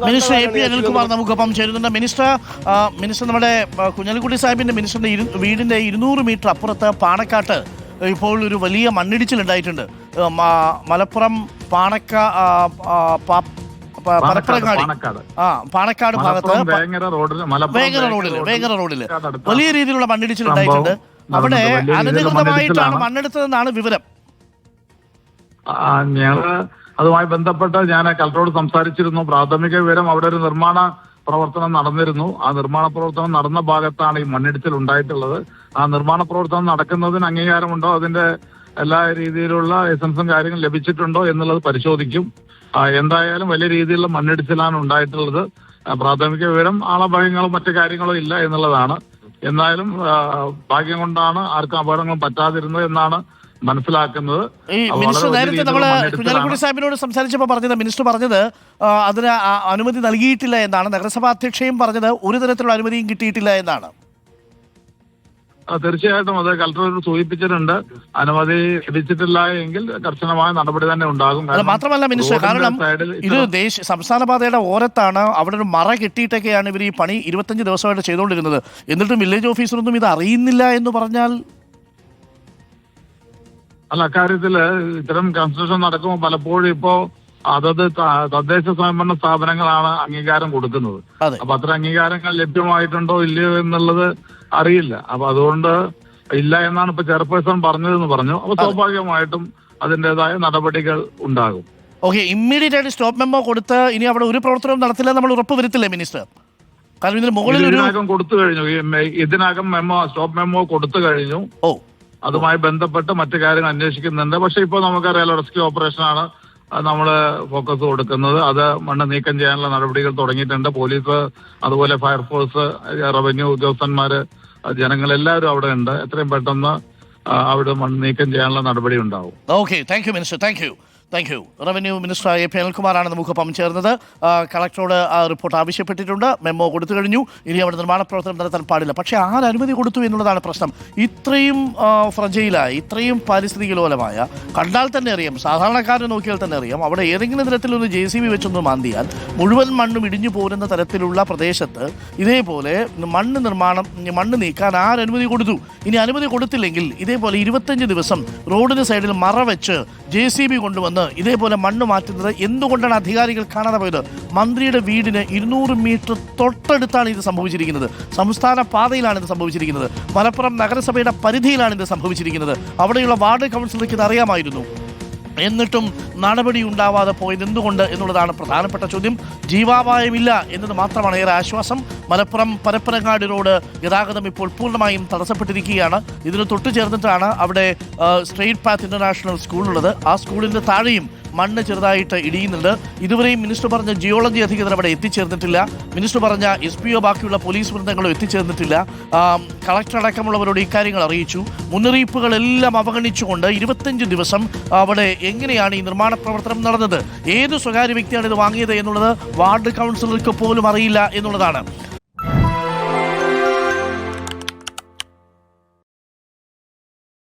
Minister AP Anilkumar നമുക്കൊപ്പം ചേരുന്നുണ്ട്. Minister നമ്മുടെ കുഞ്ഞാലിക്കുട്ടി സാഹിബിന്റെ മിനിസ്റ്ററിന്റെ വീടിന്റെ 200 മീറ്റർ അപ്പുറത്ത് പാണക്കാട്ട് ഇപ്പോൾ ഒരു വലിയ മണ്ണിടിച്ചിലുണ്ടായിട്ടുണ്ട്. മലപ്പുറം പാണക്കാട് ഭാഗത്ത് വേങ്ങര റോഡില് വലിയ രീതിയിലുള്ള മണ്ണിടിച്ചിലുണ്ടായിട്ടുണ്ട്. അവിടെ അനധികൃതമായിട്ടാണ് മണ്ണെടുത്തതെന്നാണ് വിവരം. അതുമായി ബന്ധപ്പെട്ട് ഞാൻ കളക്ടറോട് സംസാരിച്ചിരുന്നു. പ്രാഥമിക വിവരം അവിടെ ഒരു നിർമ്മാണ പ്രവർത്തനം നടന്നിരുന്നു. ആ നിർമ്മാണ പ്രവർത്തനം നടന്ന ഭാഗത്താണ് ഈ മണ്ണിടിച്ചിൽ ഉണ്ടായിട്ടുള്ളത്. ആ നിർമ്മാണ പ്രവർത്തനം നടക്കുന്നതിന് അംഗീകാരമുണ്ടോ, അതിന്റെ എല്ലാ രീതിയിലുള്ള ലൈസൻസും കാര്യങ്ങളും ലഭിച്ചിട്ടുണ്ടോ എന്നുള്ളത് പരിശോധിക്കും. എന്തായാലും വലിയ രീതിയിലുള്ള മണ്ണിടിച്ചിലാണ് ഉണ്ടായിട്ടുള്ളത്. പ്രാഥമിക വിവരം ആളപായങ്ങളോ മറ്റു കാര്യങ്ങളോ ഇല്ല എന്നുള്ളതാണ്. എന്നാലും ഭാഗ്യം കൊണ്ടാണ് ആർക്കും അപകടങ്ങളും പറ്റാതിരുന്നത് എന്നാണ് മനസ്സിലാക്കുന്നത്. ഈ മിനിസ്റ്റർ നേരത്തെ നമ്മള് കുഞ്ഞാലിക്കുട്ടി സാഹിബിനോട് സംസാരിച്ചപ്പോൾ മിനിസ്റ്റർ പറഞ്ഞത് അതിന് അനുമതി നൽകിയിട്ടില്ല എന്നാണ്. നഗരസഭാ അധ്യക്ഷയും പറഞ്ഞത് ഒരു തരത്തിലുള്ള അനുമതിയും കിട്ടിയിട്ടില്ല എന്നാണ്. തീർച്ചയായിട്ടും അത് കളക്ടർ സൂചിപ്പിച്ചിട്ടുണ്ട്. അനുമതി ലഭിച്ചിട്ടില്ല എങ്കിൽ കർശനമായ നടപടി തന്നെ ഉണ്ടാകും. മാത്രമല്ല മിനിസ്റ്റർ, കാരണം ഇത് സംസ്ഥാന പാതയുടെ ഓരത്താണ്. അവിടെ ഒരു മറ കെട്ടിയിട്ടൊക്കെയാണ് ഇവർ ഈ പണി 25 ദിവസമായിട്ട് ചെയ്തുകൊണ്ടിരുന്നത്. എന്നിട്ടും വില്ലേജ് ഓഫീസറൊന്നും ഇത് അറിയുന്നില്ല എന്ന് പറഞ്ഞാൽ അക്കാര്യത്തില് ഇത്തരം കൺസ്ട്രക്ഷൻ നടക്കുമ്പോൾ പലപ്പോഴും ഇപ്പോ അതത് തദ്ദേശ സ്വയംഭരണ സ്ഥാപനങ്ങളാണ് അംഗീകാരം കൊടുക്കുന്നത്. അപ്പൊ അത്ര അംഗീകാരങ്ങൾ ലഭ്യമായിട്ടുണ്ടോ ഇല്ലയോ എന്നുള്ളത് അറിയില്ല. അപ്പൊ അതുകൊണ്ട് ഇല്ല എന്നാണ് ഇപ്പൊ ചെയർപേഴ്സൺ പറഞ്ഞതെന്ന് പറഞ്ഞു. അപ്പൊ സ്വാഭാവികമായിട്ടും അതിൻ്റെതായ നടപടികൾ ഉണ്ടാകും. ഓക്കെ, ഇമ്മീഡിയറ്റ് ആയിട്ട് സ്റ്റോപ്പ് മെമ്മോ കൊടുത്ത് ഇനി അവിടെ ഒരു പ്രവർത്തനവും നടത്തില്ല നമ്മൾ ഉറപ്പ് വരുത്തില്ലേ മിനിസ്റ്റർ? കാരണം ഇതിന് മുകളിൽ ഇതിനകം കൊടുത്തു കഴിഞ്ഞു. ഇതിനകം സ്റ്റോപ്പ് മെമ്മോ കൊടുത്തു കഴിഞ്ഞു. അതുമായി ബന്ധപ്പെട്ട് മറ്റു കാര്യങ്ങൾ അന്വേഷിക്കുന്നുണ്ട്. പക്ഷെ ഇപ്പോൾ നമുക്കറിയാലോ, റെസ്ക്യൂ ഓപ്പറേഷനാണ് നമ്മൾ ഫോക്കസ് കൊടുക്കുന്നത്. അത് മണ്ണ് നീക്കം ചെയ്യാനുള്ള നടപടികൾ തുടങ്ങിയിട്ടുണ്ട്. പോലീസ്, അതുപോലെ ഫയർഫോഴ്സ്, റവന്യൂ ഉദ്യോഗസ്ഥന്മാര്, ജനങ്ങളെല്ലാവരും അവിടെ ഉണ്ട്. എത്രയും പെട്ടെന്ന് അവിടെ മണ്ണ് നീക്കം ചെയ്യാനുള്ള നടപടി ഉണ്ടാവും. Okay, thank you minister. Thank you. Revenue minister AP അനിൽകുമാറാണ് നമുക്കൊപ്പം ചേർന്നത്. കളക്ടറോട് റിപ്പോർട്ട് ആവശ്യപ്പെട്ടിട്ടുണ്ട്, മെമ്മോ കൊടുത്തു കഴിഞ്ഞു. ഇനി അവിടെ നിർമ്മാണ പ്രവർത്തനം നടത്താൻ പാടില്ല. പക്ഷേ അനുമതി കൊടുത്തു എന്നുള്ളതാണ് പ്രശ്നം. ഇത്രയും ഫ്രജയിലായ, ഇത്രയും പാരിസ്ഥിതിക ലോലമായ, കണ്ടാൽ തന്നെ അറിയാം, സാധാരണക്കാരനെ നോക്കിയാൽ തന്നെ അറിയാം, അവിടെ ഏതെങ്കിലും തരത്തിലൊരു JCB വെച്ചൊന്ന് മാന്തിയാൽ മുഴുവൻ മണ്ണും ഇടിഞ്ഞു പോരുന്ന തരത്തിലുള്ള പ്രദേശത്ത് ഇതേപോലെ മണ്ണ് നീക്കാൻ അനുമതി കൊടുത്തു. ഇനി അനുമതി കൊടുത്തില്ലെങ്കിൽ ഇതേപോലെ 25 ദിവസം റോഡിന് സൈഡിൽ മറ വെച്ച് JCB കൊണ്ടുവന്ന് ഇതേപോലെ മണ്ണ് മാറ്റുന്നത് എന്തുകൊണ്ടാണ് അധികാരികൾ കാണാതെ പോയത്? മന്ത്രിയുടെ വീടിന് 200 മീറ്റർ തൊട്ടടുത്താണ് ഇത് സംഭവിച്ചിരിക്കുന്നത്. സംസ്ഥാന പാതയിലാണ് ഇത് സംഭവിച്ചിരിക്കുന്നത്. മലപ്പുറം നഗരസഭയുടെ പരിധിയിലാണ് ഇത് സംഭവിച്ചിരിക്കുന്നത്. അവിടെയുള്ള വാർഡ് കൗൺസിലർക്ക് ഇത് അറിയാമായിരുന്നു. എന്നിട്ടും നടപടി ഉണ്ടാവാതെ പോയത് എന്തുകൊണ്ട് എന്നുള്ളതാണ് പ്രധാനപ്പെട്ട ചോദ്യം. ജീവാപായമില്ല എന്നത് മാത്രമാണ് ഏറെ ആശ്വാസം. മലപ്പുറം പരപ്പനങ്ങാടി റോഡ് ഗതാഗതം ഇപ്പോൾ പൂർണ്ണമായും തടസ്സപ്പെട്ടിരിക്കുകയാണ്. ഇതിന് തൊട്ടു ചേർന്നിട്ടാണ് അവിടെ സ്ട്രെയിറ്റ് പാത്ത് ഇന്റർനാഷണൽ സ്കൂളുള്ളത്. ആ സ്കൂളിൻ്റെ താഴെയും മണ്ണ് ചെറുതായിട്ട് ഇടിയുന്നുണ്ട്. ഇതുവരെയും മിനിസ്റ്റർ പറഞ്ഞ ജിയോളജി അധികൃതർ അവിടെ എത്തിച്ചേർന്നിട്ടില്ല. മിനിസ്റ്റർ പറഞ്ഞ SPO ബാക്കിയുള്ള പോലീസ് വൃന്ദങ്ങളും എത്തിച്ചേർന്നിട്ടില്ല. കളക്ടർ അടക്കമുള്ളവരോട് ഇക്കാര്യങ്ങൾ അറിയിച്ചു. മുന്നറിയിപ്പുകളെല്ലാം അവഗണിച്ചുകൊണ്ട് 25 ദിവസം അവിടെ എങ്ങനെയാണ് ഈ നിർമ്മാണ പ്രവർത്തനം നടന്നത്, ഏത് സ്വകാര്യ വ്യക്തിയാണ് ഇത് വാങ്ങിയത് എന്നുള്ളത് വാർഡ് കൗൺസിലർക്ക് പോലും അറിയില്ല എന്നുള്ളതാണ്.